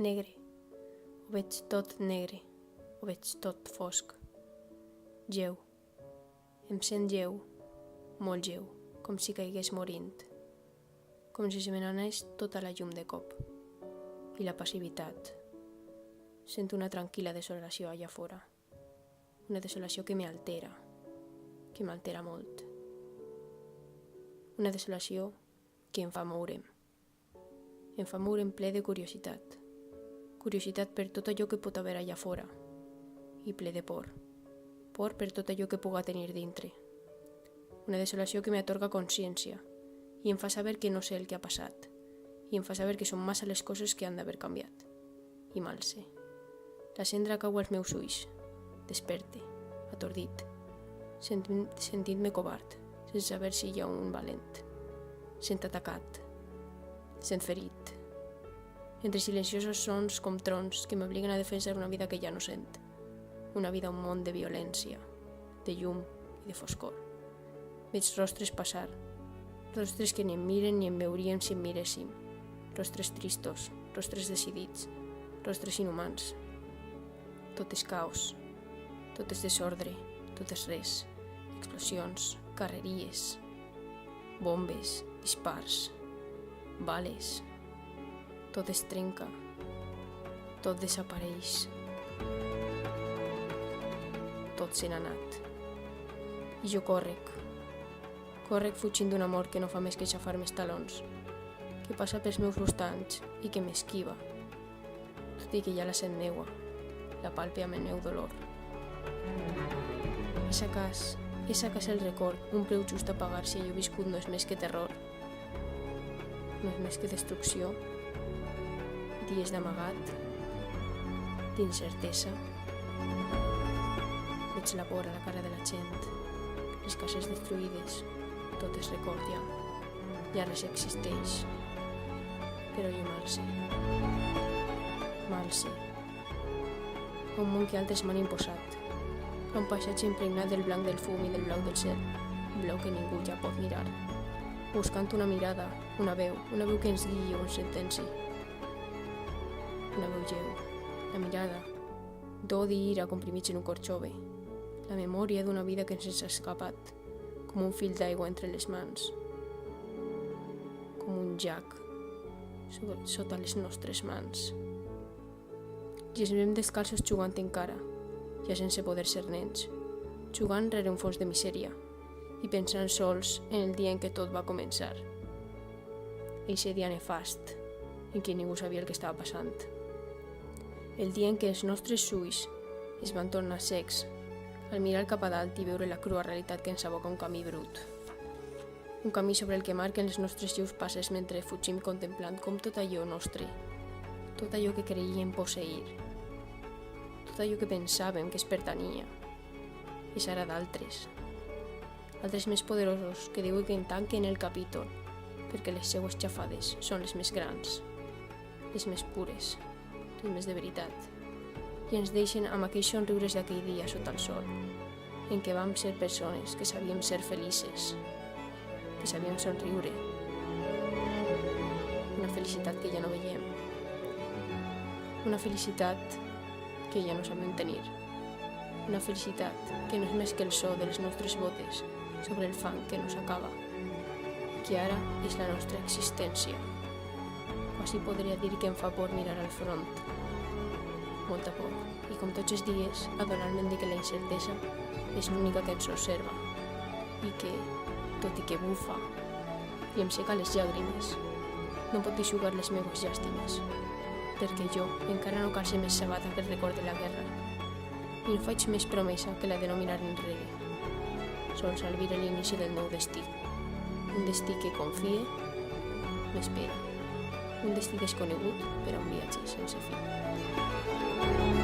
Negre. Ho veig tot negre. Ho veig tot fosc. Lleu. Em sent lleu. Molt lleu. Com si caigués morint. Com si se me n'anés tota la llum de cop. I la passivitat. Sento una tranquil·la desolació allà fora. Una desolació que m'altera. Que m'altera molt. Una desolació que em fa moure'm. Em fa moure'm ple de curiositat. Curiositat per tot allò que pot haver allà fora. I ple de por. Por per tot allò que puga tenir dintre. Una desolació que m'atorga consciència i em fa saber que no sé el que ha passat i em fa saber que són massa les coses que han d'haver canviat. I mal sé. La cendra cau als meus ulls. Desperte, atordit, sentint-me covard, sense saber si hi ha un valent. Sent atacat, sent ferit. Entre silenciosos sons com trons que m'obliguen a defensar una vida que ja no sent. Una vida un món de violència, de llum i de foscor. Veig rostres passar, rostres que ni em miren ni em veuríem si em miréssim. Rostres tristos, rostres decidits, rostres inhumans. Tot és caos, tot és desordre, tot és res. Explosions, carreries, bombes, dispars, bales. Tot es trenca, tot desapareix. Tot se n'ha anat. I jo córrec fugint d'un amor que no fa més que xafar-me els talons, que passa pels meus rostants i que m'esquiva, tot i que ja la sent meua, la palpe amb el meu dolor. És acàs el record, un preu just a pagar si allò viscut no és més que terror, no és més que destrucció, dies d'amagat, d'incertesa. Veig la por a la cara de la gent, les cases destruïdes, tot és record ja res existeix, però jo mal sé. Un món que altres m'han imposat, un paisatge impregnat del blanc del fum i del blau del cel, un blau que ningú ja pot mirar, buscant una mirada, una veu que ens guiï o ens sentenci. Una veu lleu, la mirada, d'odi i ira comprimits en un cor jove, la memòria d'una vida que ens ha escapat, com un fil d'aigua entre les mans, com un llac sota les nostres mans. I ens veiem descalços jugant encara, ja sense poder ser nens, jugant rere un fons de misèria i pensant sols en el dia en què tot va començar. Eixe dia nefast, en què ningú sabia el que estava passant. El dia en què els nostres ulls es van tornar secs al mirar cap a dalt i veure la crua realitat que ens aboca un camí brut. Un camí sobre el que marquen les nostres lleus passes mentre fugim contemplant com tot allò nostre, tot allò que creiem posseir, tot allò que pensàvem que es pertanyia, és ara d'altres. Altres més poderosos que diuen que en tanquen el capítol perquè les seues xafades són les més grans, les més pures, les més de veritat, i ens deixen amb aquells somriures d'aquell dia sota el sol, en què vam ser persones que sabíem ser felices, que sabíem somriure. Una felicitat que ja no veiem. Una felicitat que ja no sabem tenir. Una felicitat que no és més que el so de les nostres botes sobre el fang que no s'acaba, que ara és la nostra existència. Quasi podria dir que em fa por mirar al front. Molta por, i com tots els dies, adonar-me'n de que la incertesa és l'única que ens observa, i que, tot i que bufa i em seca les llàgrimes, no pot dissugar les meves llàstimes, perquè jo encara no calce més sabata pel record de la guerra, i no faig més promesa que la de no mirar enrere, sols albira l'inici del nou destí, un destí que confie, m'espera, un destí desconegut per a un viatge sense fi.